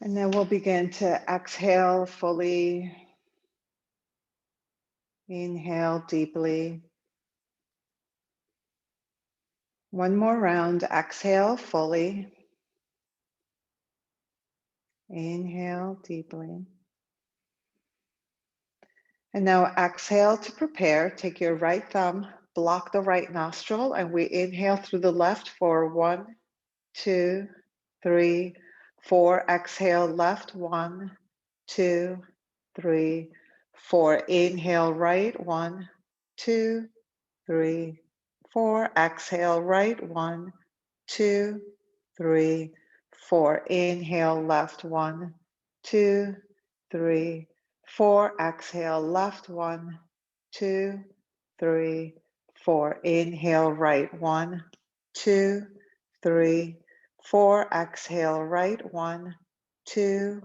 And then we'll begin to exhale fully. Inhale deeply. One more round. Exhale fully. Inhale deeply. And now exhale to prepare. Take your right thumb, block the right nostril, and we inhale through the left for 1, 2, 3, 4. Exhale left, 1, 2, 3, 4. Inhale right, 1, 2, 3, 4. Exhale right, 1, 2, 3, 4. Inhale left, 1, 2, 3, 4. Exhale left, 1, 2, 3, 4. Inhale right, 1, 2, 3, 4. Exhale right, 1, 2,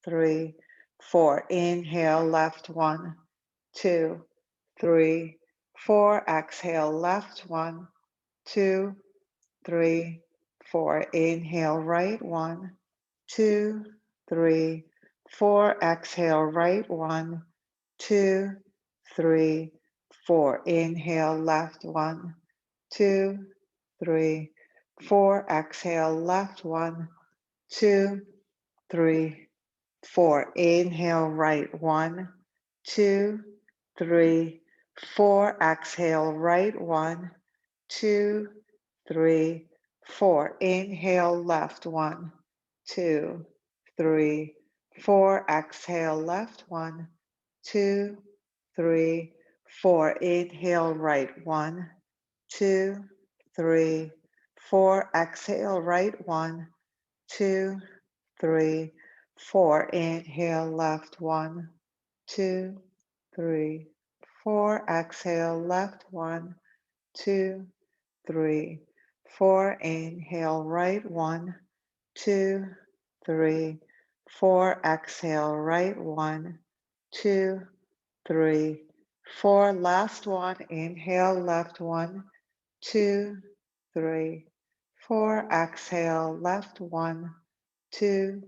3, 4. Inhale left, 1, 2, 3, 4. Exhale left, 1, 2, 3, 4. Inhale right, 1, 2, 3, 4. Exhale right, 1, 2, 3, 4. Inhale left, 1, 2, 3, 4. Exhale left, 1, 2, 3, 4. Inhale right, 1, 2, 3, 4. Exhale right, 1, 2, 3, 4. Inhale left, 1, 2, 3, 4. Exhale left, 1, 2, 3, 4. Inhale right, 1, 2, 3, 4. Exhale right, 1, 2, 3, 4. Inhale left, 1, 2, 3, 4. Exhale left, 1, 2, 3, 4. Inhale right, 1, 2, 3, 4. Exhale right, 1, 2, 3, 4. Last one. Inhale left, 1, 2, 3, 4. Exhale left, 1, 2,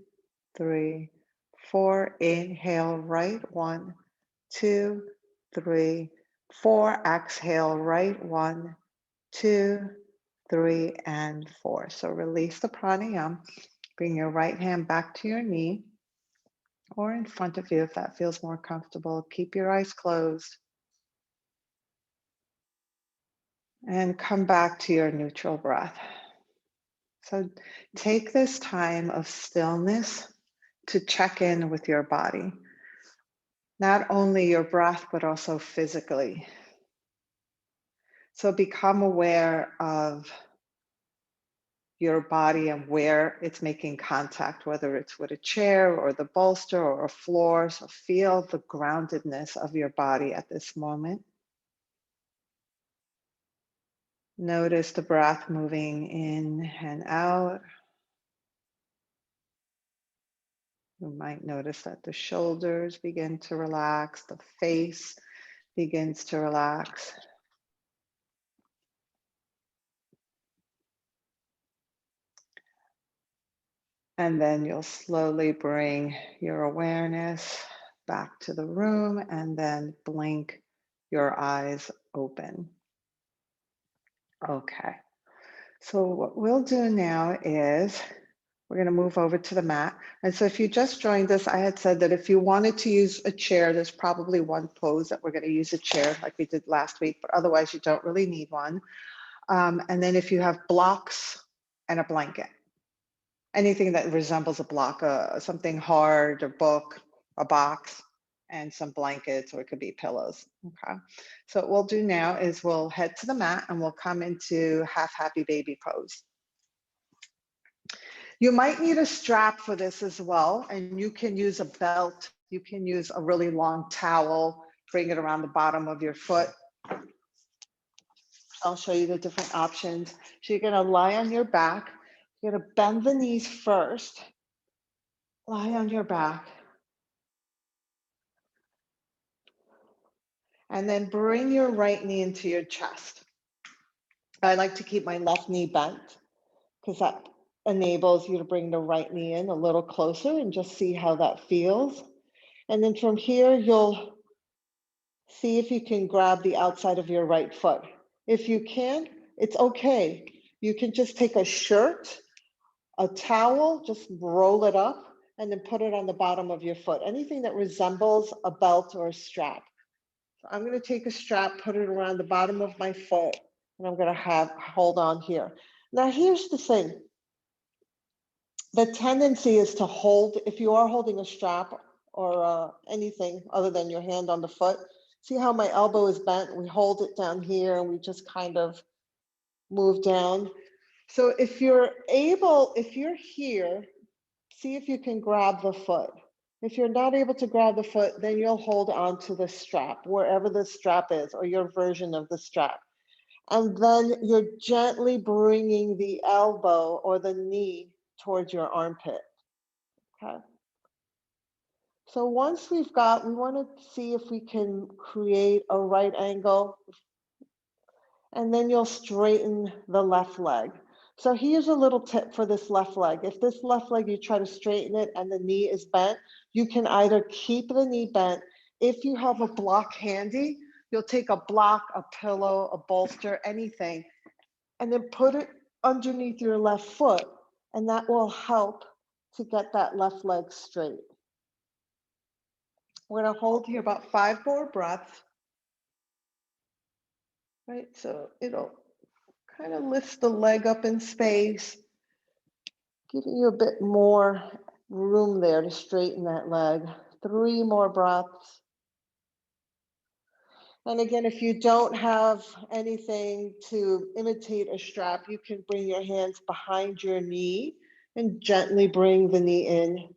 3, 4. Inhale right, 1, 2, 3, 4. Exhale right, 1, 2, 3, and 4. So release the pranayama. Bring your right hand back to your knee or in front of you if that feels more comfortable. Keep your eyes closed. And come back to your neutral breath. So take this time of stillness to check in with your body. Not only your breath, but also physically. So become aware of your body and where it's making contact, whether it's with a chair or the bolster or a floor. So feel the groundedness of your body at this moment. Notice the breath moving in and out. You might notice that the shoulders begin to relax, the face begins to relax. And then you'll slowly bring your awareness back to the room and then blink your eyes open. Okay, so what we'll do now is we're going to move over to the mat. And so if you just joined us, I had said that if you wanted to use a chair, there's probably one pose that we're going to use a chair like we did last week, but otherwise you don't really need one. And then if you have blocks and a blanket, anything that resembles a block, something hard, a book, a box, and some blankets, or it could be pillows. Okay. So what we'll do now is we'll head to the mat and we'll come into half happy baby pose. You might need a strap for this as well, and you can use a belt. You can use a really long towel, bring it around the bottom of your foot. I'll show you the different options. So you're gonna lie on your back. You're gonna bend the knees first. Lie on your back. And then bring your right knee into your chest. I like to keep my left knee bent because that enables you to bring the right knee in a little closer and just see how that feels. And then from here, you'll see if you can grab the outside of your right foot. If you can't, it's okay. You can just take a shirt, a towel, just roll it up, and then put it on the bottom of your foot. Anything that resembles a belt or a strap. So I'm going to take a strap, put it around the bottom of my foot, and I'm going to hold on here. Now, here's the thing. The tendency is to hold, if you are holding a strap or anything other than your hand on the foot, see how my elbow is bent? We hold it down here and we just kind of move down. So if you're here, see if you can grab the foot. If you're not able to grab the foot, then you'll hold on to the strap, wherever the strap is, or your version of the strap. And then you're gently bringing the elbow or the knee towards your armpit. Okay. So once we want to see if we can create a right angle, and then you'll straighten the left leg. So here's a little tip for this left leg. If this left leg, you try to straighten it and the knee is bent, you can either keep the knee bent. If you have a block handy, you'll take a block, a pillow, a bolster, anything, and then put it underneath your left foot, and that will help to get that left leg straight. We're going to hold here about 5 more breaths. Right, so it'll kind of lift the leg up in space, giving you a bit more room there to straighten that leg. 3 more breaths. And again, if you don't have anything to imitate a strap, you can bring your hands behind your knee and gently bring the knee in.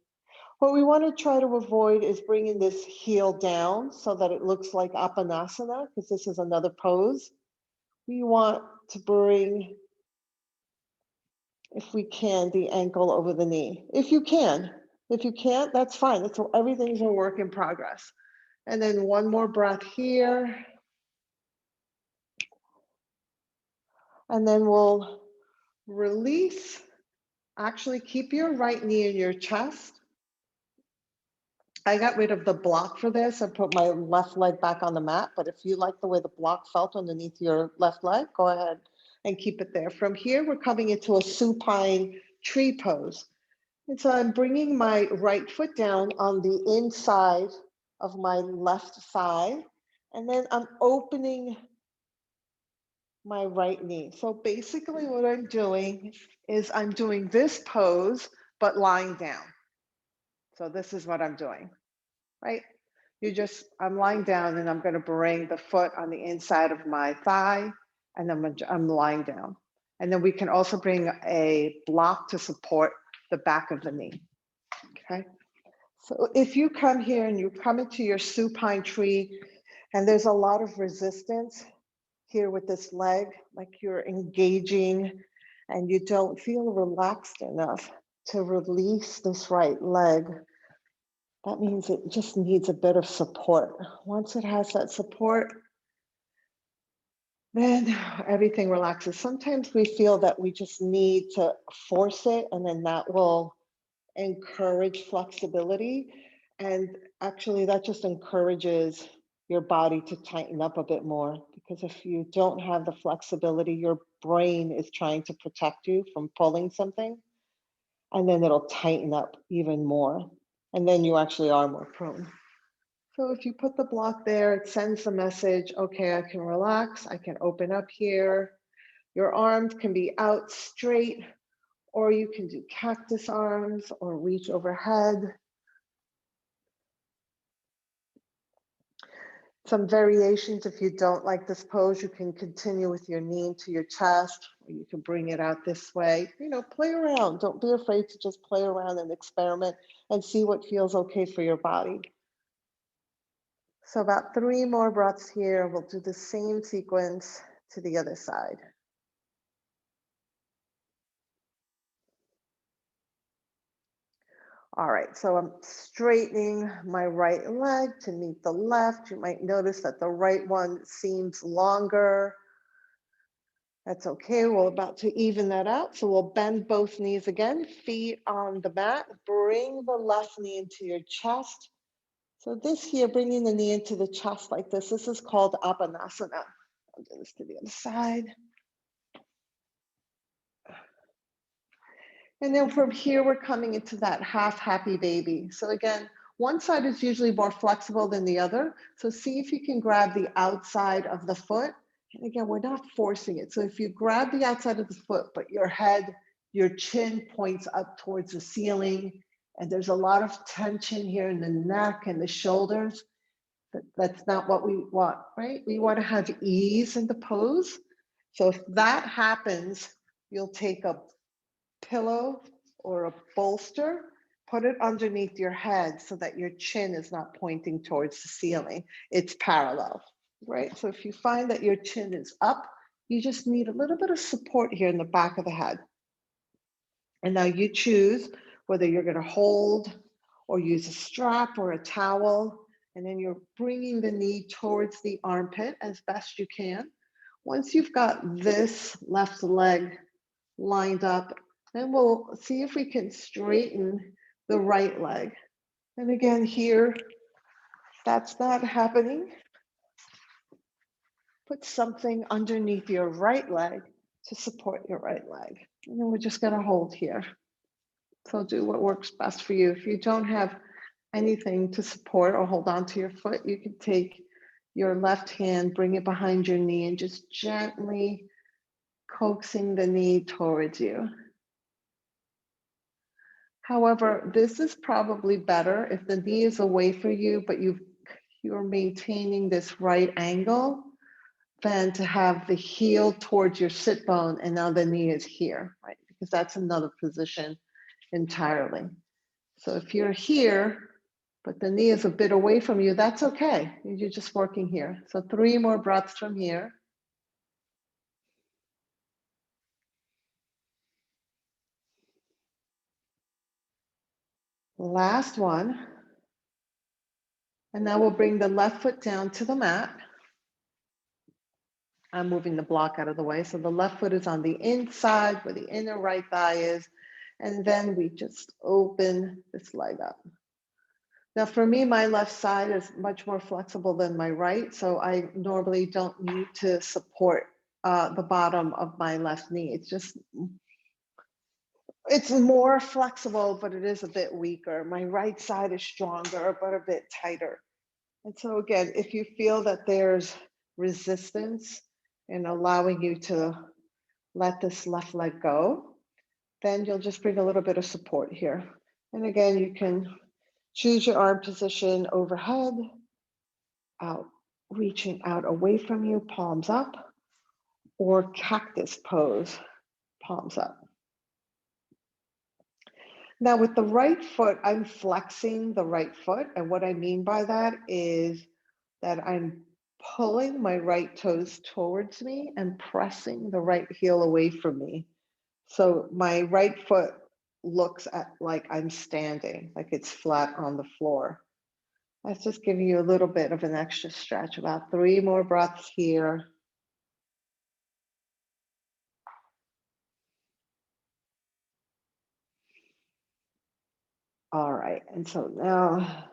What we want to try to avoid is bringing this heel down so that it looks like Apanasana, because this is another pose. We want to bring, if we can, the ankle over the knee. If you can. If you can't, that's fine. Everything's a work in progress. And then 1 more breath here. And then we'll release. Actually, keep your right knee in your chest. I got rid of the block for this and put my left leg back on the mat. But if you like the way the block felt underneath your left leg, go ahead and keep it there. From here, we're coming into a supine tree pose. And so I'm bringing my right foot down on the inside of my left thigh. And then I'm opening my right knee. So basically what I'm doing is I'm doing this pose, but lying down. So this is what I'm doing, right? I'm lying down and I'm going to bring the foot on the inside of my thigh, and then I'm lying down. And then we can also bring a block to support the back of the knee, okay? So if you come here and you come into your supine tree and there's a lot of resistance here with this leg, like you're engaging and you don't feel relaxed enough to release this right leg, that means it just needs a bit of support. Once it has that support, then everything relaxes. Sometimes we feel that we just need to force it, and then that will encourage flexibility. And actually, that just encourages your body to tighten up a bit more, because if you don't have the flexibility, your brain is trying to protect you from pulling something, and then it'll tighten up even more. And then you actually are more prone. So if you put the block there, it sends the message, okay, I can relax, I can open up here. Your arms can be out straight, or you can do cactus arms or reach overhead. Some variations, if you don't like this pose, you can continue with your knee into your chest, or you can bring it out this way. Play around. Don't be afraid to just play around and experiment and see what feels okay for your body. So about 3 more breaths here. We'll do the same sequence to the other side. All right, so I'm straightening my right leg to meet the left. You might notice that the right one seems longer. That's okay. We're about to even that out. So we'll bend both knees again, feet on the mat. Bring the left knee into your chest. So this here, bringing the knee into the chest like this is called Apanasana. I'll do this to the other side. And then from here, we're coming into that half happy baby. So again, one side is usually more flexible than the other. So see if you can grab the outside of the foot. And again, we're not forcing it. So if you grab the outside of the foot, but your head, your chin points up towards the ceiling, and there's a lot of tension here in the neck and the shoulders, that's not what we want, right? We want to have ease in the pose. So if that happens, you'll take a pillow or a bolster, put it underneath your head so that your chin is not pointing towards the ceiling. It's parallel, right? So if you find that your chin is up, you just need a little bit of support here in the back of the head. And now you choose whether you're going to hold or use a strap or a towel. And then you're bringing the knee towards the armpit as best you can. Once you've got this left leg lined up, then we'll see if we can straighten the right leg. And again, here, that's not happening. Put something underneath your right leg to support your right leg. And then we're just going to hold here. So do what works best for you. If you don't have anything to support or hold on to your foot, you can take your left hand, bring it behind your knee, and just gently coaxing the knee towards you. However, this is probably better if the knee is away from you, but you're maintaining this right angle, than to have the heel towards your sit bone and now the knee is here, right? Because that's another position entirely. So if you're here, but the knee is a bit away from you, that's okay. You're just working here. So 3 more breaths from here. Last one. And now we'll bring the left foot down to the mat. I'm moving the block out of the way. So the left foot is on the inside where the inner right thigh is. And then we just open this leg up. Now for me, my left side is much more flexible than my right. So I normally don't need to support the bottom of my left knee. It's more flexible, but it is a bit weaker. My right side is stronger, but a bit tighter. And so again, if you feel that there's resistance in allowing you to let this left leg go, then you'll just bring a little bit of support here. And again, you can choose your arm position overhead, out, reaching out away from you, palms up, or cactus pose, palms up. Now with the right foot, I'm flexing the right foot. And what I mean by that is that I'm pulling my right toes towards me and pressing the right heel away from me. So my right foot looks at like I'm standing, like it's flat on the floor. That's just giving you a little bit of an extra stretch, about 3 more breaths here. All right, and so now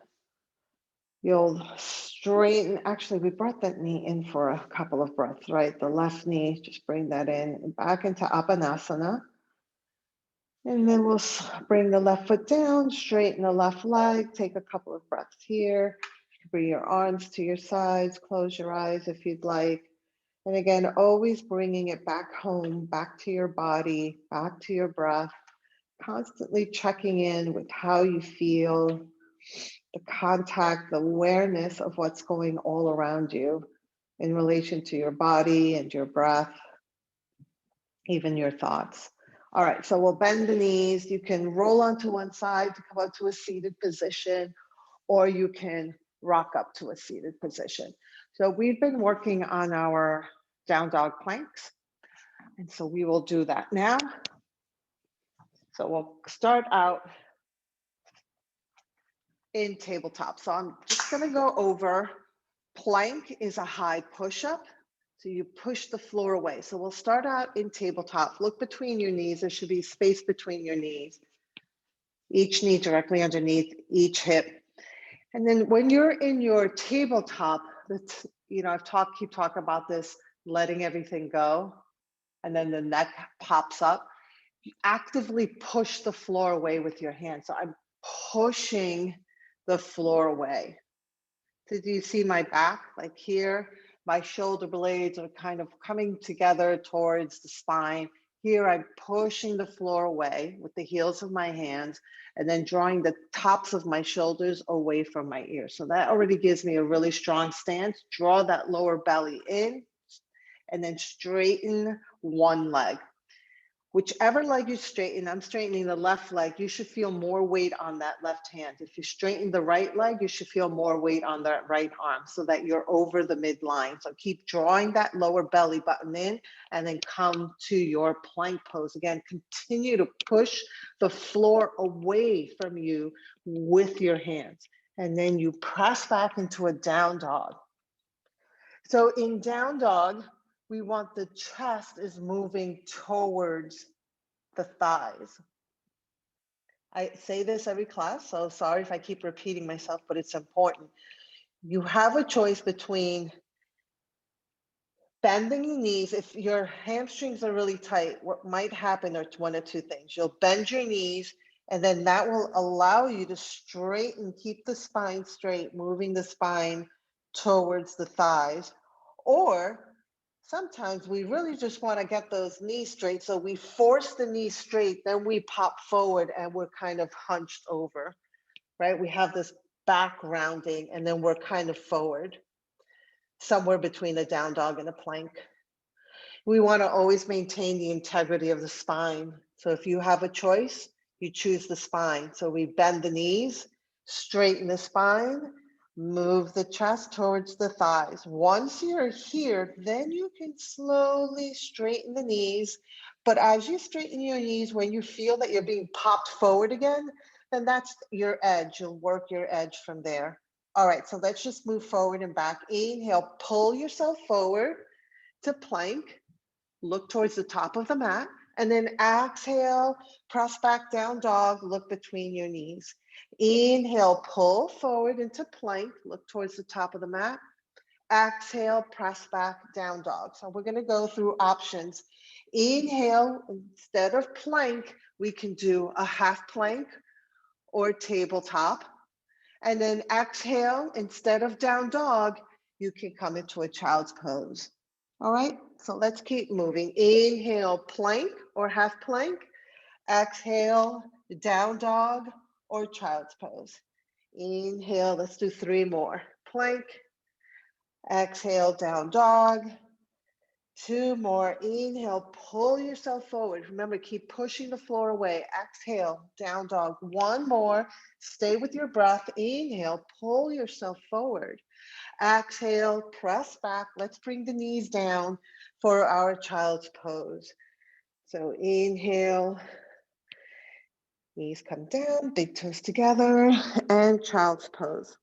you'll straighten. Actually, we brought that knee in for a couple of breaths, right? The left knee, just bring that in and back into Apanasana. And then we'll bring the left foot down, straighten the left leg, take a couple of breaths here. Bring your arms to your sides, close your eyes if you'd like. And again, always bringing it back home, back to your body, back to your breath, constantly checking in with how you feel, the contact, the awareness of what's going all around you in relation to your body and your breath, even your thoughts. All right, so we'll bend the knees. You can roll onto one side to come up to a seated position, or you can rock up to a seated position. So we've been working on our down dog planks. And so we will do that now. So we'll start out in tabletop. So I'm just gonna go over, plank is a high push-up. So you push the floor away. So we'll start out in tabletop. Look between your knees. There should be space between your knees. Each knee directly underneath each hip. And then when you're in your tabletop, that's, you know, keep talking about this, letting everything go. And then the neck pops up. You actively push the floor away with your hand. So I'm pushing the floor away. So do you see my back? Like here, my shoulder blades are kind of coming together towards the spine. Here, I'm pushing the floor away with the heels of my hands and then drawing the tops of my shoulders away from my ears. So that already gives me a really strong stance. Draw that lower belly in and then straighten one leg. Whichever leg you straighten, I'm straightening the left leg, you should feel more weight on that left hand. If you straighten the right leg, you should feel more weight on that right arm so that you're over the midline. So keep drawing that lower belly button in and then come to your plank pose. Again, continue to push the floor away from you with your hands. And then you press back into a down dog. So in down dog, we want the chest is moving towards the thighs. I say this every class, so sorry if I keep repeating myself, but it's important. You have a choice between bending your knees. If your hamstrings are really tight, what might happen are one of two things. You'll bend your knees, and then that will allow you to straighten, keep the spine straight, moving the spine towards the thighs. Or sometimes we really just want to get those knees straight. So we force the knees straight, then we pop forward and we're kind of hunched over, right? We have this back rounding and then we're kind of forward, somewhere between a down dog and a plank. We want to always maintain the integrity of the spine. So if you have a choice, you choose the spine. So we bend the knees, straighten the spine, move the chest towards the thighs. Once you're here, then you can slowly straighten the knees. But as you straighten your knees, when you feel that you're being popped forward again, then that's your edge. You'll work your edge from there. All right, so let's just move forward and back. Inhale, pull yourself forward to plank. Look towards the top of the mat. And then exhale, press back down dog, look between your knees. Inhale, pull forward into plank, look towards the top of the mat. Exhale, press back down dog. So we're gonna go through options. Inhale, instead of plank, we can do a half plank or tabletop. And then exhale, instead of down dog, you can come into a child's pose. All right, so let's keep moving. Inhale, plank or half plank. Exhale, down dog or child's pose. Inhale, let's do 3 more. Plank, exhale, down dog. 2 more. Inhale, pull yourself forward. Remember, keep pushing the floor away. Exhale, down dog. 1 more. Stay with your breath. Inhale, pull yourself forward. Exhale, press back. Let's bring the knees down for our child's pose. So inhale, knees come down, big toes together, and child's pose.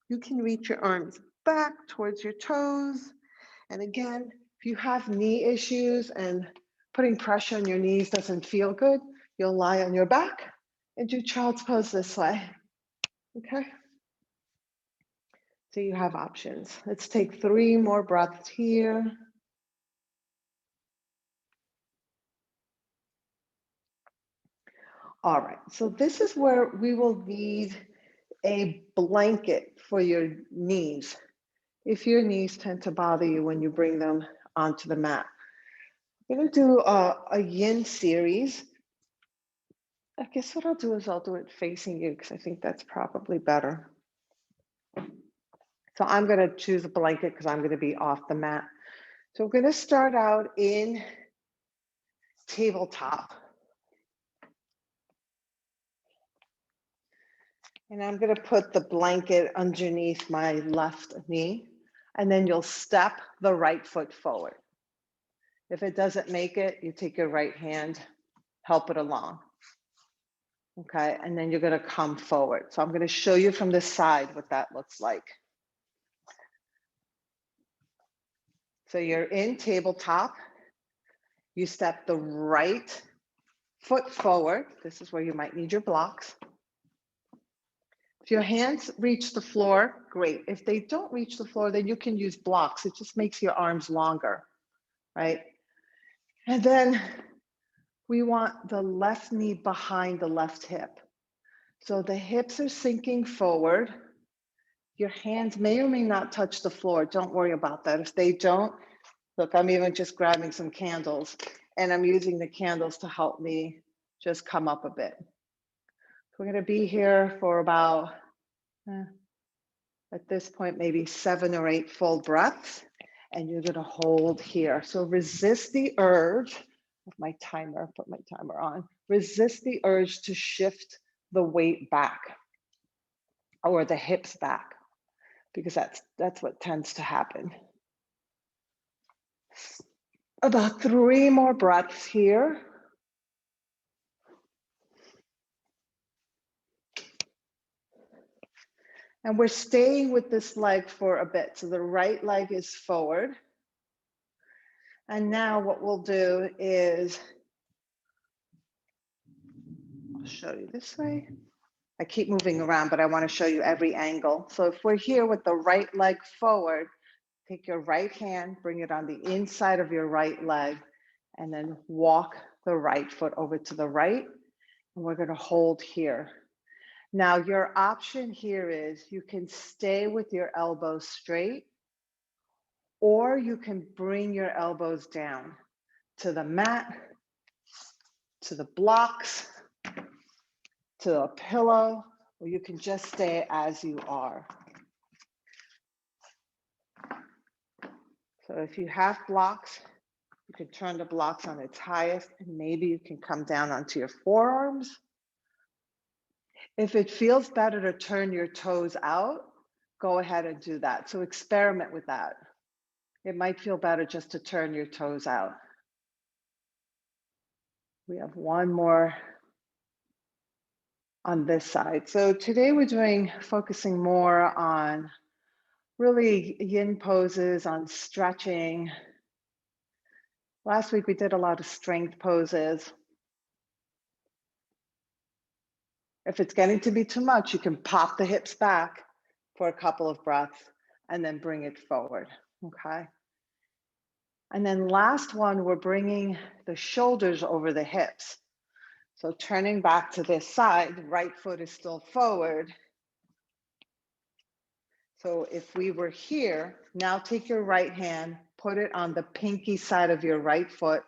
You can reach your arms back towards your toes. And again, if you have knee issues and putting pressure on your knees doesn't feel good, you'll lie on your back and do child's pose this way, okay? So you have options. Let's take 3 more breaths here. All right, so this is where we will need a blanket for your knees. If your knees tend to bother you when you bring them onto the mat. I'm gonna do a yin series. I guess what I'll do is I'll do it facing you because I think that's probably better. So I'm gonna choose a blanket because I'm gonna be off the mat. So we're gonna start out in tabletop. And I'm gonna put the blanket underneath my left knee, and then you'll step the right foot forward. If it doesn't make it, you take your right hand, help it along. Okay, and then you're gonna come forward. So I'm gonna show you from the side what that looks like. So you're in tabletop. You step the right foot forward. This is where you might need your blocks. If your hands reach the floor, great. If they don't reach the floor, then you can use blocks. It just makes your arms longer, right? And then we want the left knee behind the left hip. So the hips are sinking forward. Your hands may or may not touch the floor. Don't worry about that. If they don't, look, I'm even just grabbing some candles and I'm using the candles to help me just come up a bit. We're going to be here for about, at this point, maybe 7 or 8 full breaths, and you're going to hold here. So resist the urge of my timer, put my timer on. Resist the urge to shift the weight back or the hips back, because that's what tends to happen. About 3 more breaths here. And we're staying with this leg for a bit. So the right leg is forward. And now what we'll do is, I'll show you this way. I keep moving around, but I want to show you every angle. So if we're here with the right leg forward, take your right hand, bring it on the inside of your right leg, and then walk the right foot over to the right. And we're going to hold here. Now, your option here is you can stay with your elbows straight, or you can bring your elbows down to the mat, to the blocks, to a pillow, or you can just stay as you are. So if you have blocks, you can turn the blocks on its highest, and maybe you can come down onto your forearms. If it feels better to turn your toes out, go ahead and do that. So experiment with that. It might feel better just to turn your toes out. We have 1 more on this side. So today we're focusing more on really yin poses, on stretching. Last week we did a lot of strength poses. If it's getting to be too much, you can pop the hips back for a couple of breaths and then bring it forward, okay? And then last one, we're bringing the shoulders over the hips. So turning back to this side, the right foot is still forward. So if we were here, now take your right hand, put it on the pinky side of your right foot,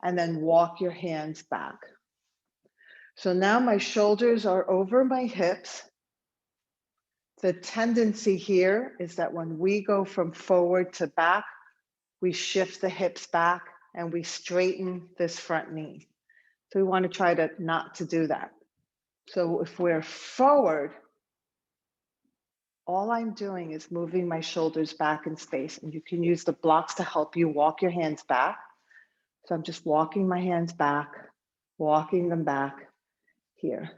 and then walk your hands back. So now my shoulders are over my hips. The tendency here is that when we go from forward to back, we shift the hips back and we straighten this front knee. So we want to try to not to do that. So if we're forward, all I'm doing is moving my shoulders back in space, and you can use the blocks to help you walk your hands back. So I'm just walking my hands back, walking them back here.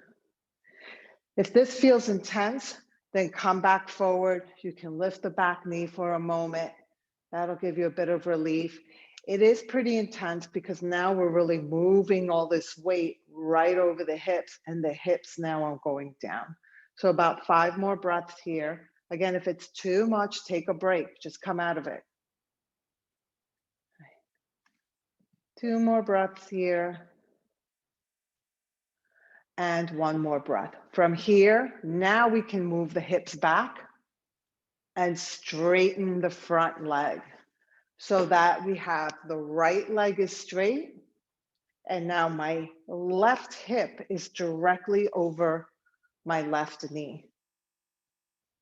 If this feels intense, then come back forward. You can lift the back knee for a moment. That'll give you a bit of relief. It is pretty intense because now we're really moving all this weight right over the hips, and the hips now are going down. So about 5 more breaths here. Again, if it's too much, take a break. Just come out of it. 2 more breaths here. And 1 more breath. From here, now we can move the hips back and straighten the front leg so that we have the right leg is straight, and now my left hip is directly over my left knee.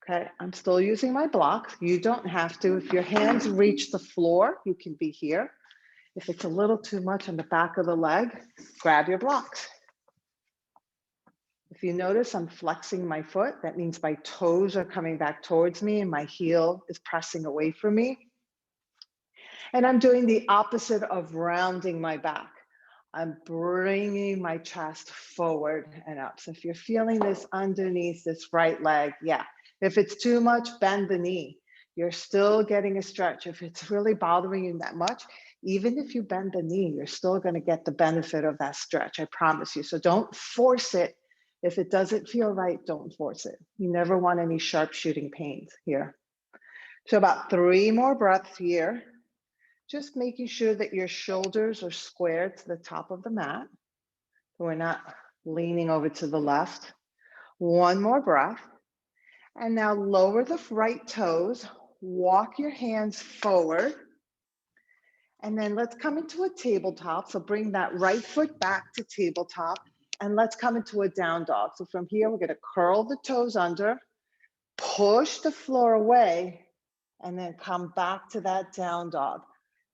Okay, I'm still using my blocks. You don't have to. If your hands reach the floor, you can be here. If it's a little too much on the back of the leg, grab your blocks. If you notice, I'm flexing my foot. That means my toes are coming back towards me and my heel is pressing away from me. And I'm doing the opposite of rounding my back. I'm bringing my chest forward and up. So if you're feeling this underneath this right leg, yeah. If it's too much, bend the knee. you're still getting a stretch. If it's really bothering you that much, even if you bend the knee, you're still going to get the benefit of that stretch, I promise you. So don't force it. If it doesn't feel right, don't force it. You never want any sharp shooting pains here. So about 3 more breaths here, just making sure that your shoulders are squared to the top of the mat. We're not leaning over to the left. 1 more breath. And now lower the right toes, walk your hands forward. And then let's come into a tabletop. So bring that right foot back to tabletop and let's come into a down dog. So from here, we're gonna curl the toes under, push the floor away, and then come back to that down dog.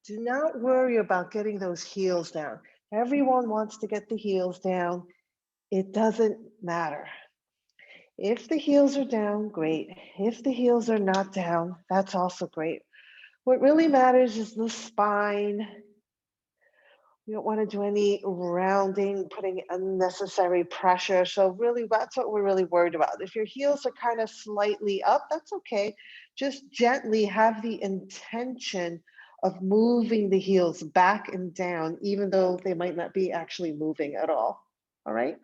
Do not worry about getting those heels down. Everyone wants to get the heels down. It doesn't matter. If the heels are down, great. If the heels are not down, that's also great. What really matters is the spine. You don't want to do any rounding, putting unnecessary pressure. So really, that's what we're really worried about. If your heels are kind of slightly up, that's okay. Just gently have the intention of moving the heels back and down, even though they might not be actually moving at all. All right.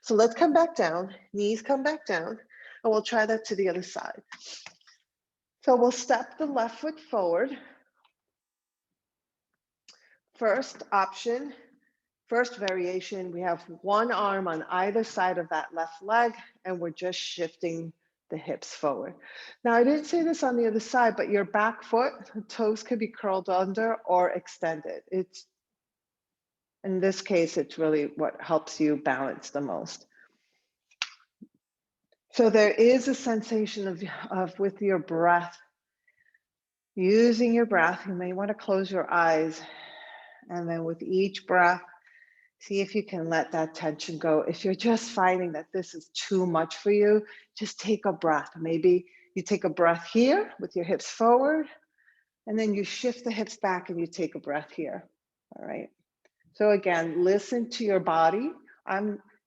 So let's come back down. Knees come back down. And we'll try that to the other side. So we'll step the left foot forward. First option. First variation, we have one arm on either side of that left leg, and we're just shifting the hips forward. Now, I didn't say this on the other side, but your back foot, toes could be curled under or extended. In this case, it's really what helps you balance the most. So there is a sensation of with your breath, using your breath, you may want to close your eyes, and then with each breath, see if you can let that tension go. If you're just finding that this is too much for you, just take a breath. Maybe you take a breath here with your hips forward, and then you shift the hips back and you take a breath here. All right. So again, listen to your body.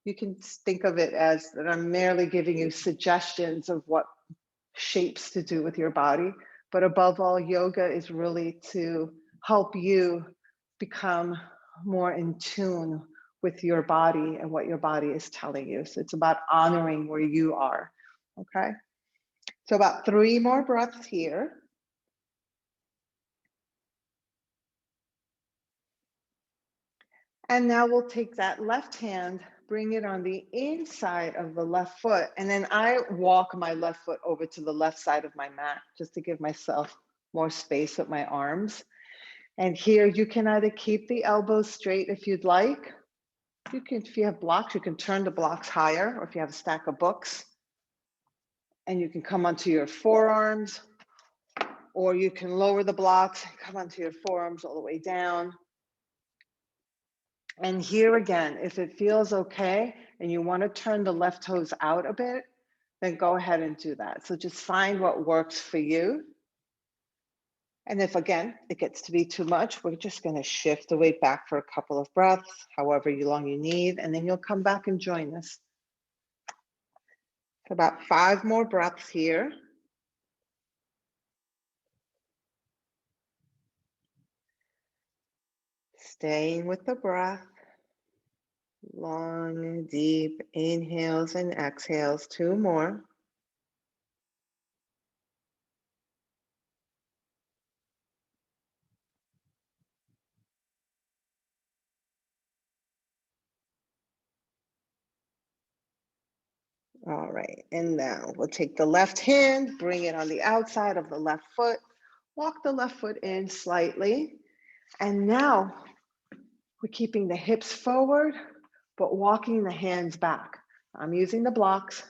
You can think of it as that I'm merely giving you suggestions of what shapes to do with your body. But above all, yoga is really to help you become more in tune with your body and what your body is telling you. So it's about honoring where you are, okay? So about 3 more breaths here. And now we'll take that left hand, bring it on the inside of the left foot, and then I walk my left foot over to the left side of my mat just to give myself more space with my arms. And here you can either keep the elbows straight if you'd like. You can, if you have blocks, you can turn the blocks higher, or if you have a stack of books, and you can come onto your forearms, or you can lower the blocks and come onto your forearms all the way down. And here again, if it feels okay and you want to turn the left toes out a bit, then go ahead and do that. So just find what works for you. And if again, it gets to be too much, we're just going to shift the weight back for a couple of breaths, however long you need, and then you'll come back and join us. So about 5 more breaths here. Staying with the breath. Long, deep inhales and exhales. 2 more. All right, and now we'll take the left hand, bring it on the outside of the left foot, walk the left foot in slightly, and now we're keeping the hips forward, but walking the hands back. I'm using the blocks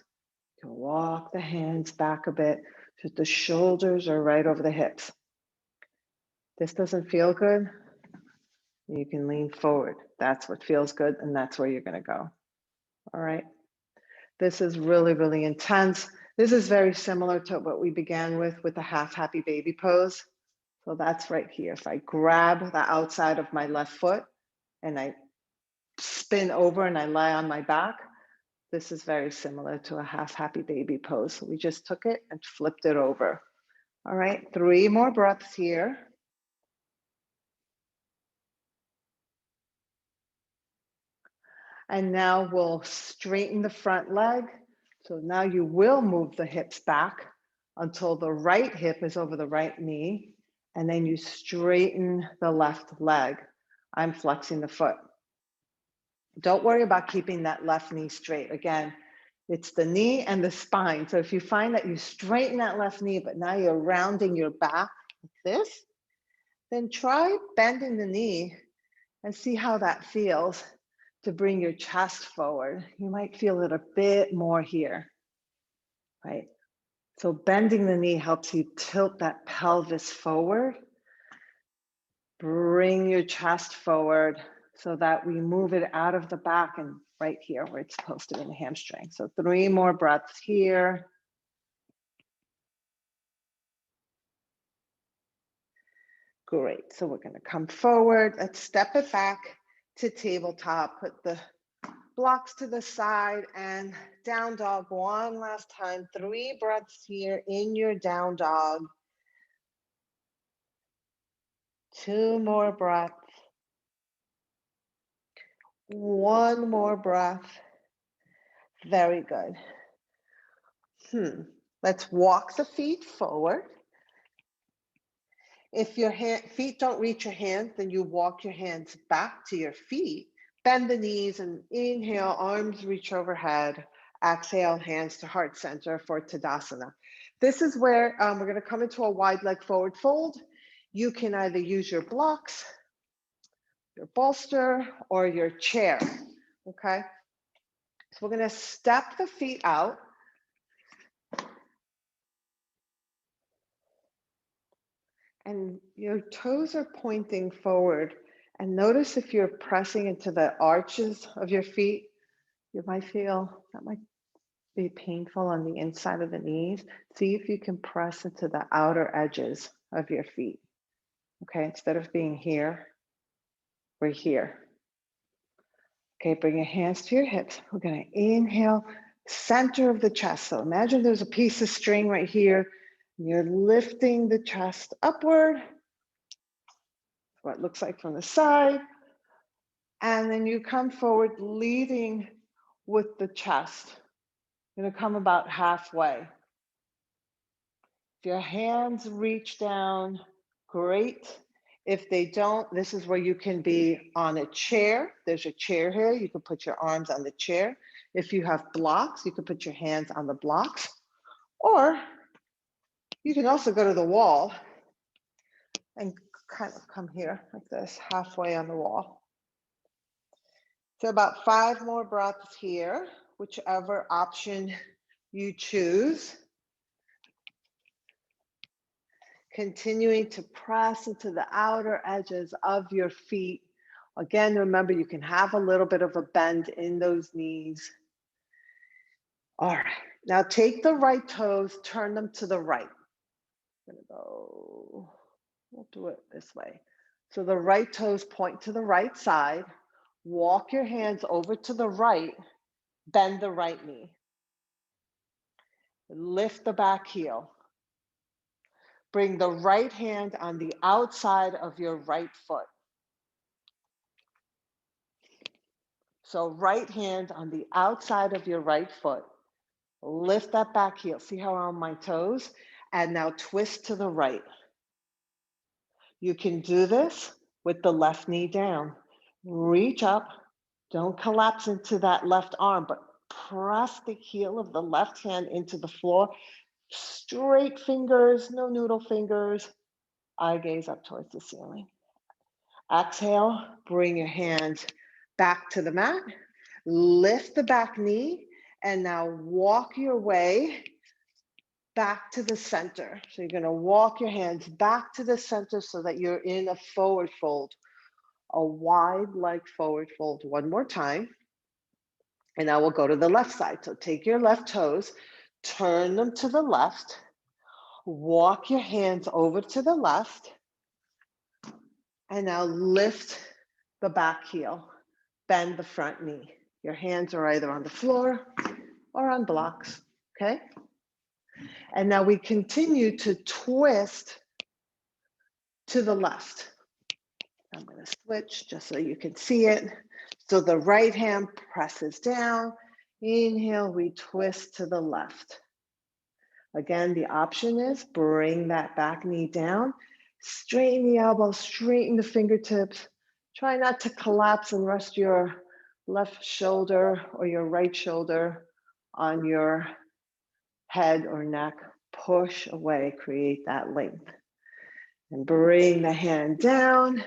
to walk the hands back a bit so the shoulders are right over the hips. This doesn't feel good, you can lean forward. That's what feels good, and that's where you're gonna go. All right. This is really, really intense. This is very similar to what we began with the half happy baby pose. So that's right here. If I grab the outside of my left foot and I spin over and I lie on my back, this is very similar to a half happy baby pose. So we just took it and flipped it over. All right, 3 more breaths here. And now we'll straighten the front leg. So now you will move the hips back until the right hip is over the right knee. And then you straighten the left leg. I'm flexing the foot. Don't worry about keeping that left knee straight. Again, it's the knee and the spine. So if you find that you straighten that left knee, but now you're rounding your back like this, then try bending the knee and see how that feels to bring your chest forward. You might feel it a bit more here, right? So bending the knee helps you tilt that pelvis forward. Bring your chest forward so that we move it out of the back and right here where it's supposed to be in the hamstring. So 3 more breaths here. Great, so we're gonna come forward. Let's step it back to tabletop. Put the blocks to the side and down dog one last time. 3 breaths here in your down dog. 2 more breaths. 1 more breath. Very good. Let's walk the feet forward. If your feet don't reach your hands, then you walk your hands back to your feet. Bend the knees and inhale, arms reach overhead. Exhale, hands to heart center for Tadasana. This is where we're going to come into a wide leg forward fold. You can either use your blocks, your bolster, or your chair, okay? So we're going to step the feet out. And your toes are pointing forward. And notice if you're pressing into the arches of your feet, you might feel that might be painful on the inside of the knees. See if you can press into the outer edges of your feet. Okay, instead of being here, we're here. Okay, bring your hands to your hips. We're gonna inhale, center of the chest. So imagine there's a piece of string right here. And you're lifting the chest upward. What it looks like from the side. And then you come forward leading with the chest. You're gonna come about halfway. If your hands reach down, great. If they don't, this is where you can be on a chair. There's a chair here. You can put your arms on the chair. If you have blocks, you can put your hands on the blocks. Or you can also go to the wall and kind of come here like this, halfway on the wall. So about 5 more breaths here, whichever option you choose. Continuing to press into the outer edges of your feet. Again, remember, you can have a little bit of a bend in those knees. All right, now take the right toes, turn them to the right. I'm gonna go, we'll do it this way. So the right toes point to the right side, walk your hands over to the right, bend the right knee. Lift the back heel. Bring the right hand on the outside of your right foot. So right hand on the outside of your right foot. Lift that back heel. See how I'm on my toes? And now twist to the right. You can do this with the left knee down. Reach up. Don't collapse into that left arm, but press the heel of the left hand into the floor. Straight fingers, no noodle fingers. Eye gaze up towards the ceiling. Exhale, bring your hands back to the mat. Lift the back knee and now walk your way back to the center. So you're going to walk your hands back to the center so that you're in a forward fold, a wide leg forward fold. One more time. And now we'll go to the left side. So take your left toes, turn them to the left, walk your hands over to the left, and now lift the back heel, bend the front knee. Your hands are either on the floor or on blocks, okay? And now we continue to twist to the left. I'm going to switch just so you can see it. So the right hand presses down. Inhale, we twist to the left. Again, the option is bring that back knee down, straighten the elbow, straighten the fingertips. Try not to collapse and rest your left shoulder or your right shoulder on your head or neck. Push away, create that length. And bring the hand down.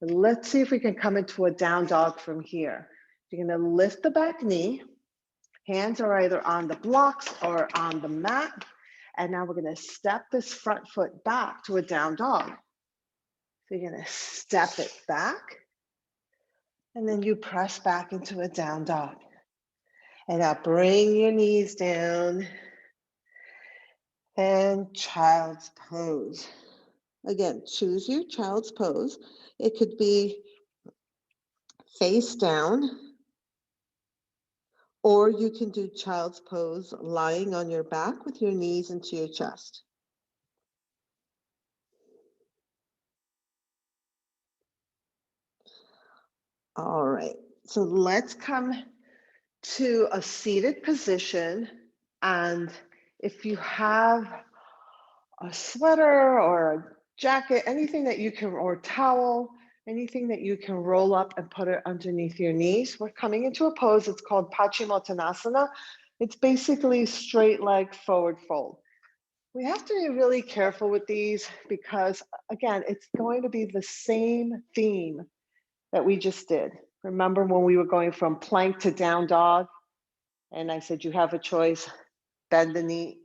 Let's see if we can come into a down dog from here. You're going to lift the back knee. Hands are either on the blocks or on the mat. And now we're going to step this front foot back to a down dog. So you're going to step it back. And then you press back into a down dog. And now bring your knees down. And child's pose. Again, choose your child's pose. It could be face down, or you can do child's pose lying on your back with your knees into your chest. All right, so let's come to a seated position. And if you have a sweater or a jacket, anything that you can, or towel, anything that you can roll up and put it underneath your knees. We're coming into a pose, it's called Pachi Matanasana. It's basically straight leg forward fold. We have to be really careful with these because, again, it's going to be the same theme that we just did. Remember when we were going from plank to down dog? And I said, you have a choice, bend the knee,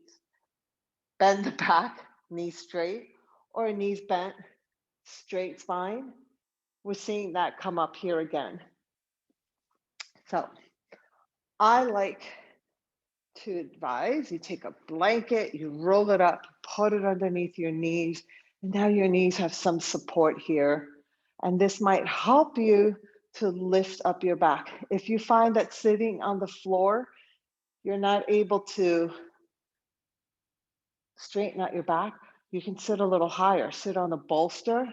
bend the back, knees straight, or knees bent, straight spine. We're seeing that come up here again. So I like to advise you take a blanket, you roll it up, put it underneath your knees, and now your knees have some support here. And this might help you to lift up your back. If you find that sitting on the floor, you're not able to straighten out your back, you can sit a little higher, sit on a bolster,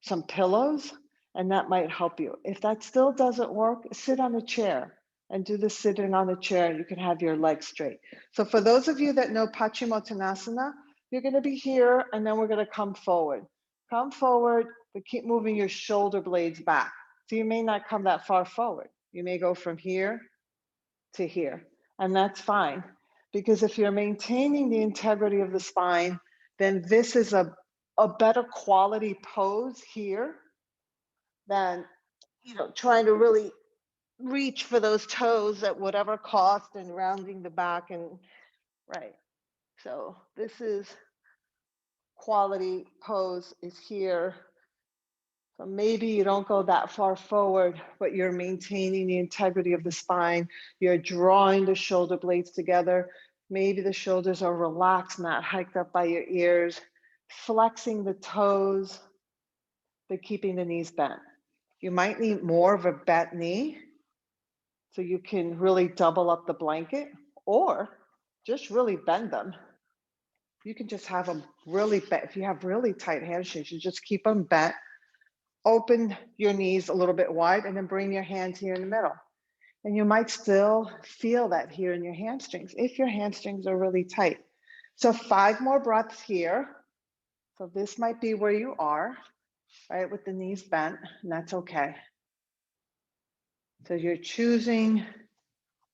some pillows, and that might help you. If that still doesn't work, sit on a chair and do the sitting on a chair. You can have your legs straight. So for those of you that know Pachi Matanasana, you're going to be here and then we're going to come forward. Come forward, but keep moving your shoulder blades back. So you may not come that far forward. You may go from here to here, and that's fine. Because if you're maintaining the integrity of the spine, then this is a better quality pose here than, trying to really reach for those toes at whatever cost and rounding the back and right. So this is quality pose is here. So maybe you don't go that far forward, but you're maintaining the integrity of the spine. You're drawing the shoulder blades together. Maybe the shoulders are relaxed, not hiked up by your ears, flexing the toes, but keeping the knees bent. You might need more of a bent knee so you can really double up the blanket, or just really bend them. You can just have them really bent. If you have really tight hamstrings, you just keep them bent. Open your knees a little bit wide and then bring your hands here in the middle. And you might still feel that here in your hamstrings if your hamstrings are really tight. So 5 more breaths here. So this might be where you are, right, with the knees bent, and that's okay. So you're choosing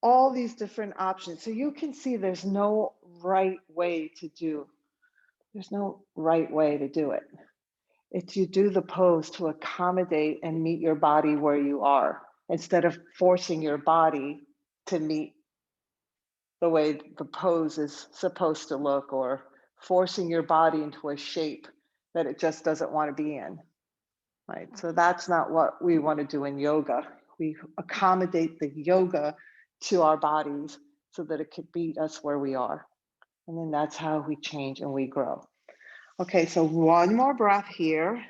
all these different options. So you can see there's no right way to do. There's no right way to do it. It's you do the pose to accommodate and meet your body where you are, instead of forcing your body to meet the way the pose is supposed to look, or forcing your body into a shape that it just doesn't want to be in, right? So that's not what we want to do in yoga. We accommodate the yoga to our bodies so that it could meet us where we are. And then that's how we change and we grow. Okay, so 1 more breath here.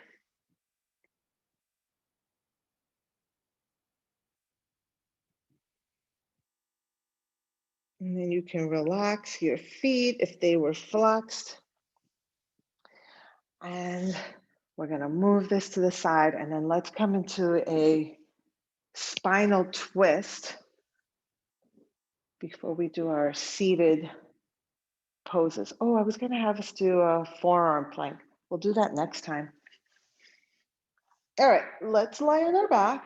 And then you can relax your feet if they were flexed. And we're going to move this to the side, and then let's come into a spinal twist before we do our seated poses. Oh, I was going to have us do a forearm plank. We'll do that next time. All right, let's lie on our back.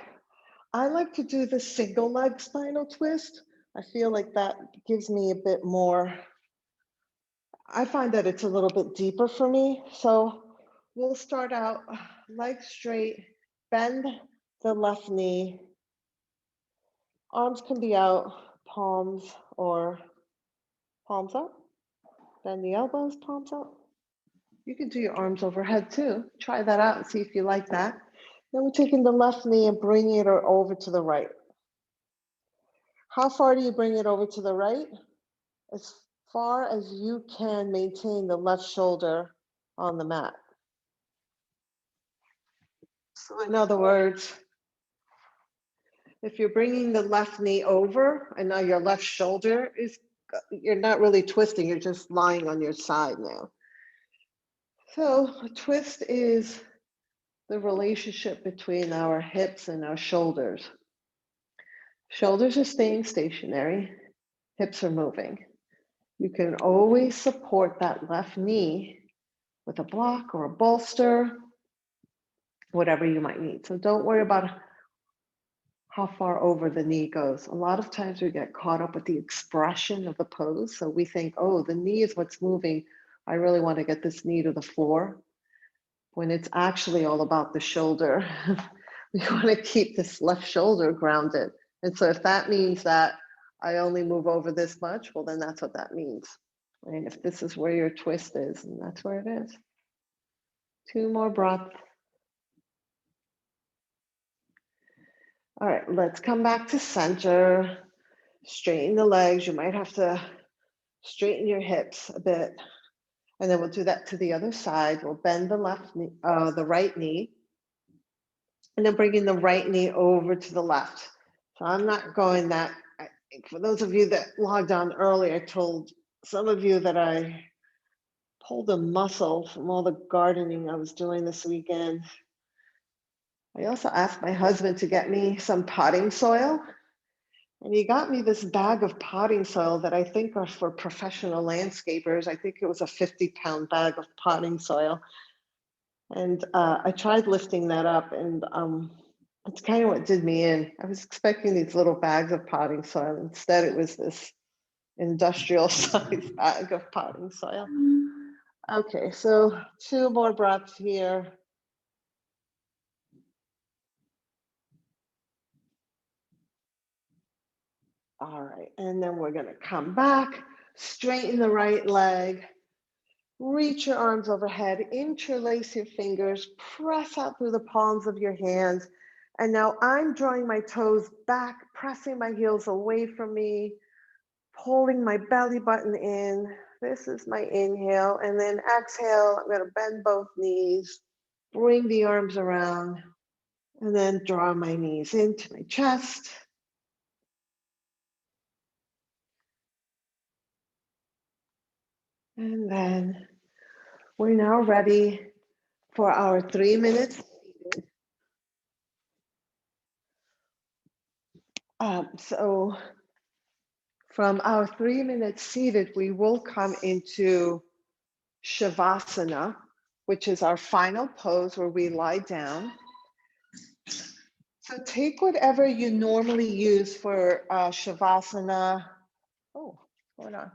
I like to do the single leg spinal twist. I feel like that gives me a bit more. I find that it's a little bit deeper for me. So we'll start out legs straight, bend the left knee. Arms can be out, palms or palms up. Bend the elbows, palms up. You can do your arms overhead too. Try that out and see if you like that. Then we're taking the left knee and bringing it over to the right. How far do you bring it over to the right? As far as you can maintain the left shoulder on the mat. So in other words, if you're bringing the left knee over and now your left shoulder is, you're not really twisting, you're just lying on your side now. So a twist is the relationship between our hips and our shoulders. Shoulders are staying stationary, hips are moving. You can always support that left knee with a block or a bolster, whatever you might need. So don't worry about how far over the knee goes. A lot of times we get caught up with the expression of the pose. So we think, oh, the knee is what's moving. I really want to get this knee to the floor. When it's actually all about the shoulder. We want to keep this left shoulder grounded. And so if that means that I only move over this much, well, then that's what that means. And if this is where your twist is, and that's where it is. 2 more breaths. All right, let's come back to center. Straighten the legs. You might have to straighten your hips a bit. And then we'll do that to the other side. We'll bend the left knee, the right knee. And then bringing the right knee over to the left. So I'm not going that. For those of you that logged on early, I told some of you that I pulled a muscle from all the gardening I was doing this weekend. I also asked my husband to get me some potting soil. And he got me this bag of potting soil that I think are for professional landscapers. I think it was a 50-pound bag of potting soil. And I tried lifting that up, and it's kind of what did me in. I was expecting these little bags of potting soil. Instead, it was this industrial size bag of potting soil. Okay, so 2 more breaths here. All right, and then we're gonna come back, straighten the right leg, reach your arms overhead, interlace your fingers, press out through the palms of your hands. And now I'm drawing my toes back, pressing my heels away from me, pulling my belly button in. This is my inhale. And then exhale, I'm gonna bend both knees, bring the arms around, and then draw my knees into my chest. And then we're now ready for our 3 minutes. So from our 3 minutes seated, we will come into Shavasana, which is our final pose where we lie down. So take whatever you normally use for Shavasana. Oh, what's going on?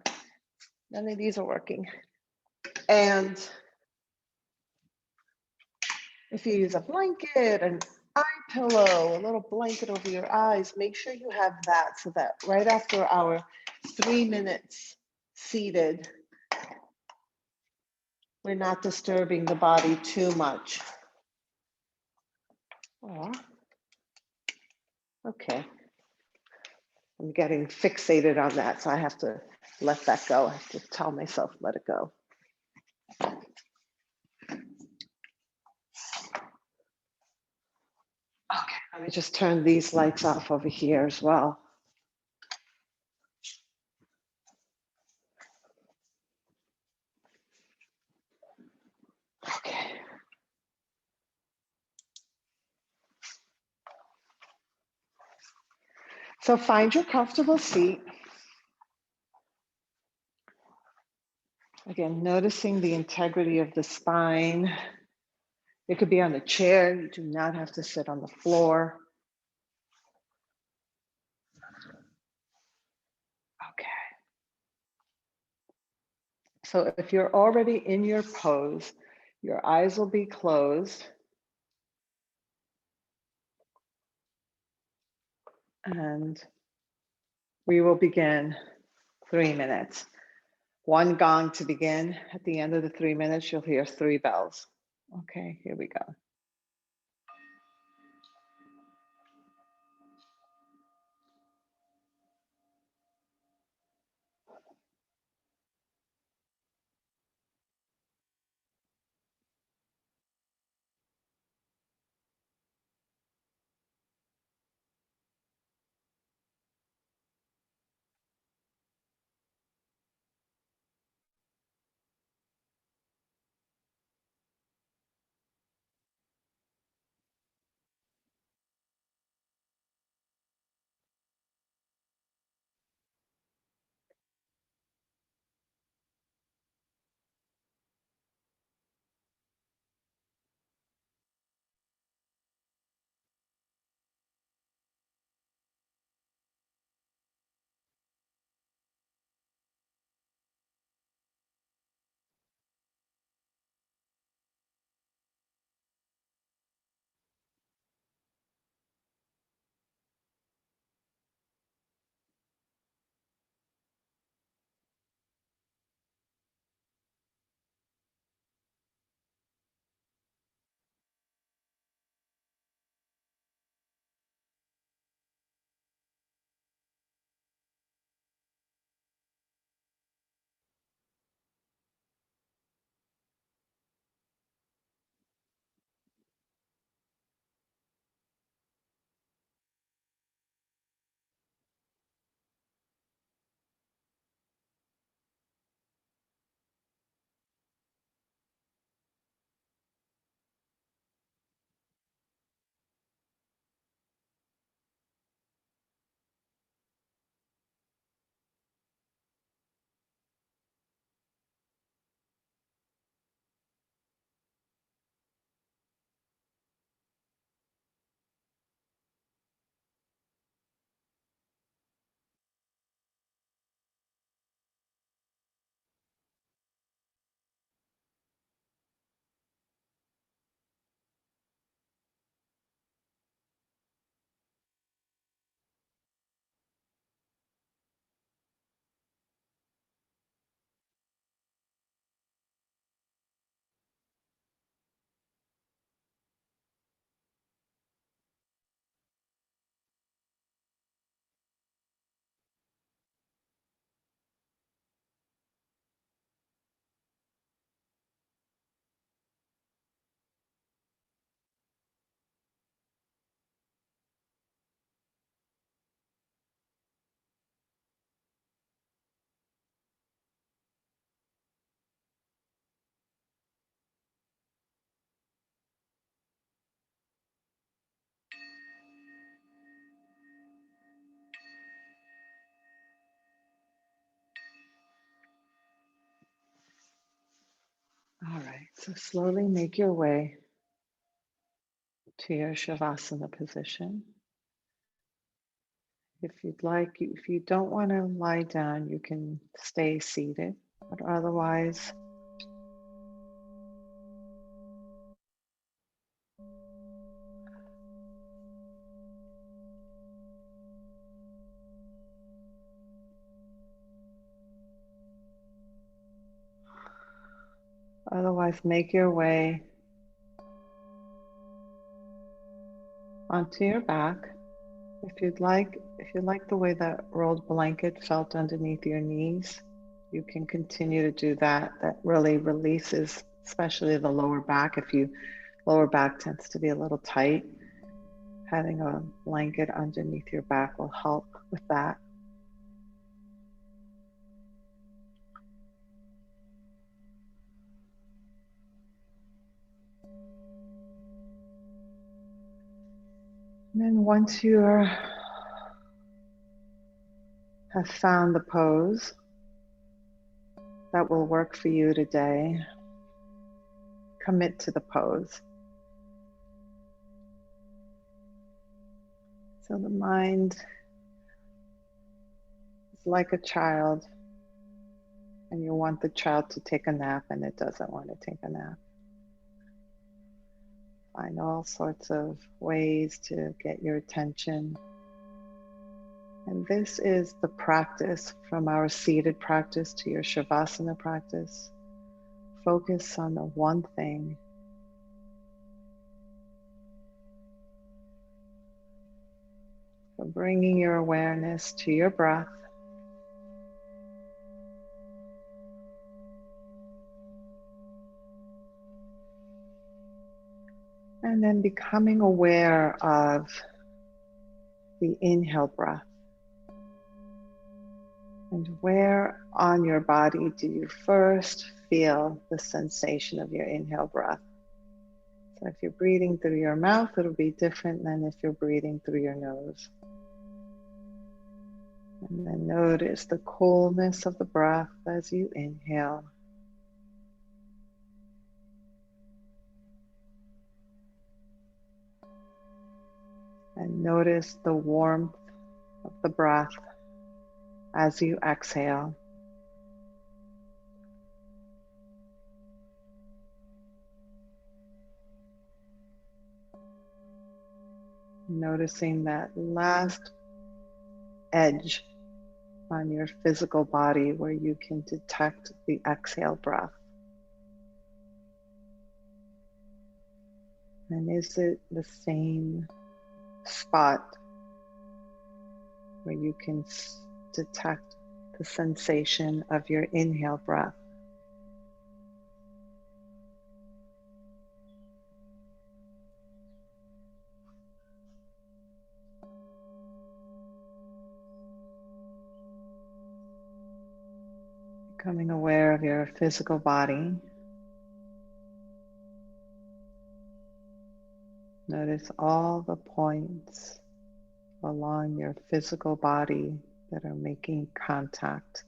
None of these are working. And if you use a blanket, an eye pillow, a little blanket over your eyes, make sure you have that so that right after our 3 minutes seated, we're not disturbing the body too much. Oh, okay. I'm getting fixated on that, so I have to let that go. I have to tell myself, let it go. Okay, let me just turn these lights off over here as well. So find your comfortable seat. Again, noticing the integrity of the spine. It could be on a chair. You do not have to sit on the floor. Okay. So if you're already in your pose, your eyes will be closed. And we will begin 3 minutes. One gong to begin. At the end of the 3 minutes, you'll hear 3 bells. Okay, here we go. All right, so slowly make your way to your Shavasana position. If you'd like, if you don't want to lie down, you can stay seated, but otherwise make your way onto your back. If you like the way that rolled blanket felt underneath your knees, you can continue to do that. That really releases, especially the lower back. If you lower back tends to be a little tight, having a blanket underneath your back will help with that. And then once you're have found the pose that will work for you today, commit to the pose. So the mind is like a child, and you want the child to take a nap and it doesn't want to take a nap. Find all sorts of ways to get your attention. And this is the practice, from our seated practice to your Shavasana practice. Focus on the one thing. So bringing your awareness to your breath. And then becoming aware of the inhale breath. And where on your body do you first feel the sensation of your inhale breath? So if you're breathing through your mouth, it'll be different than if you're breathing through your nose. And then notice the coolness of the breath as you inhale. And notice the warmth of the breath as you exhale. Noticing that last edge on your physical body where you can detect the exhale breath. And is it the same spot where you can detect the sensation of your inhale breath? Becoming aware of your physical body. Notice all the points along your physical body that are making contact,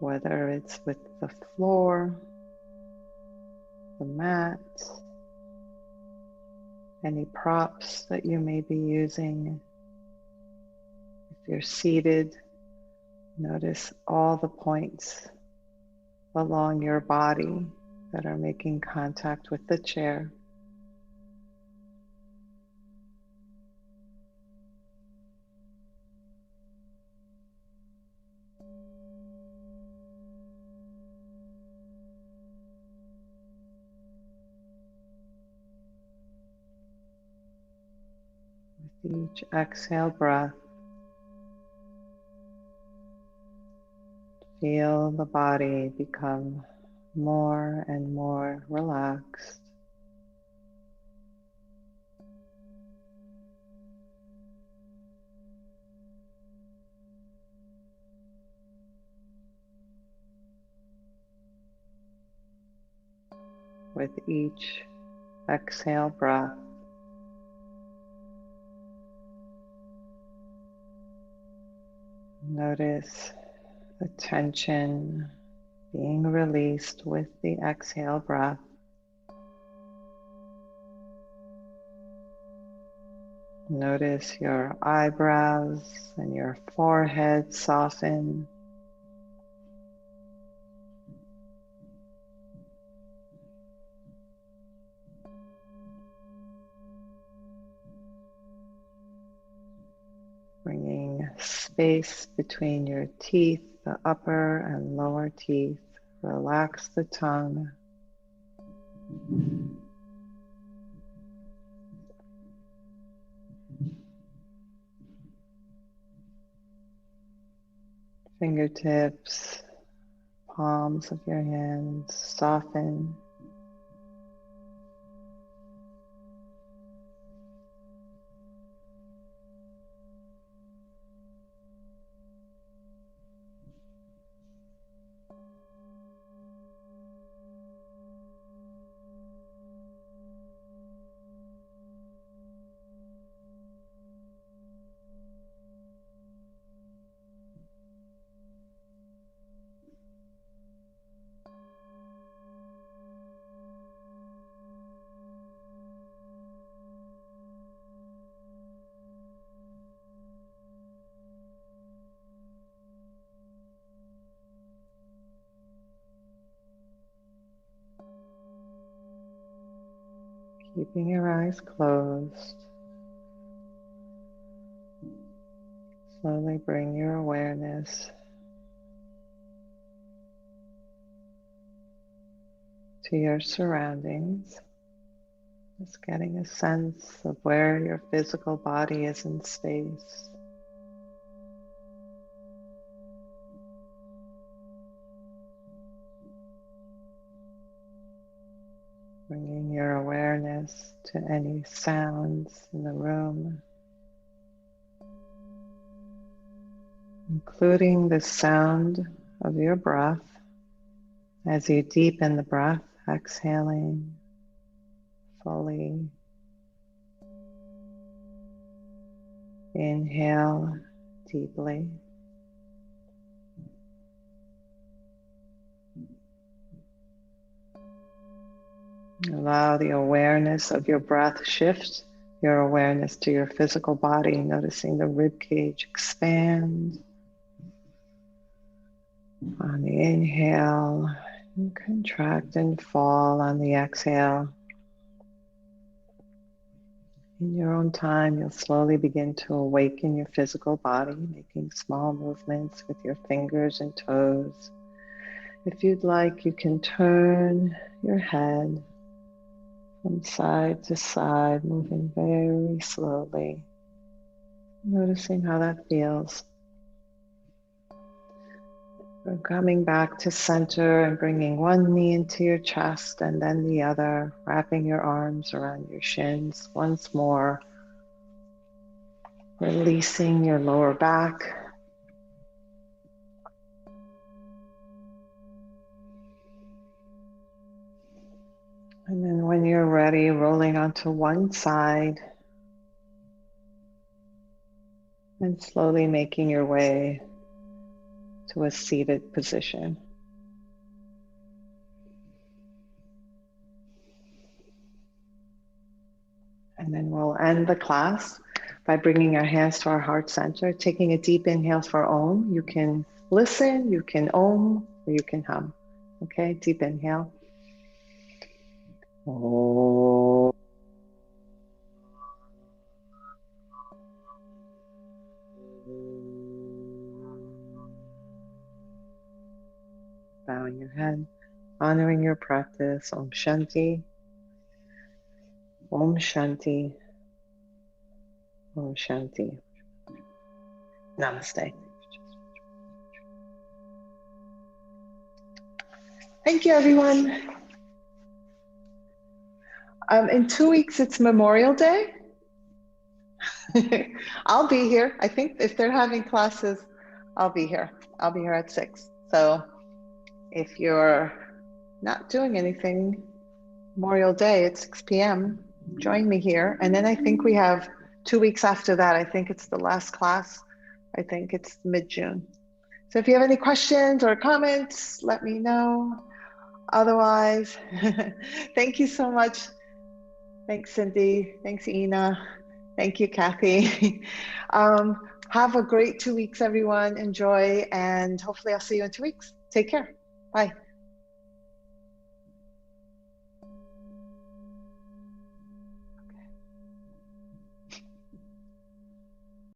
whether it's with the floor, the mat, any props that you may be using. If you're seated, notice all the points along your body that are making contact with the chair. With each exhale breath, feel the body become more and more relaxed. With each exhale breath, notice the tension being released with the exhale breath. Notice your eyebrows and your forehead soften. Bringing space between your teeth, the upper and lower teeth. Relax the tongue. Fingertips, palms of your hands soften. Keeping your eyes closed. Slowly bring your awareness to your surroundings. Just getting a sense of where your physical body is in space. Bringing your awareness to any sounds in the room, including the sound of your breath as you deepen the breath, exhaling fully. Inhale deeply. Allow the awareness of your breath shift your awareness to your physical body, noticing the rib cage expand on the inhale and contract and fall on the exhale. In your own time, you'll slowly begin to awaken your physical body, making small movements with your fingers and toes. If you'd like, you can turn your head from side to side, moving very slowly, noticing how that feels. We're coming back to center and bringing one knee into your chest and then the other, wrapping your arms around your shins once more, releasing your lower back. And then when you're ready, rolling onto one side and slowly making your way to a seated position. And then we'll end the class by bringing our hands to our heart center, taking a deep inhale for Om. You can listen, you can Om, or you can hum. Okay, deep inhale. Om. Bowing your head, honoring your practice. Om Shanti. Om Shanti. Om Shanti. Namaste. Thank you, everyone. In 2 weeks, it's Memorial Day. I'll be here. I think if they're having classes, I'll be here. I'll be here at 6. So if you're not doing anything, Memorial Day at 6 p.m., join me here. And then I think we have 2 weeks after that. I think it's the last class. I think it's mid-June. So if you have any questions or comments, let me know. Otherwise, thank you so much. Thanks, Cindy. Thanks, Ina. Thank you, Kathy. Have a great 2 weeks, everyone. Enjoy, and hopefully I'll see you in 2 weeks. Take care. Bye.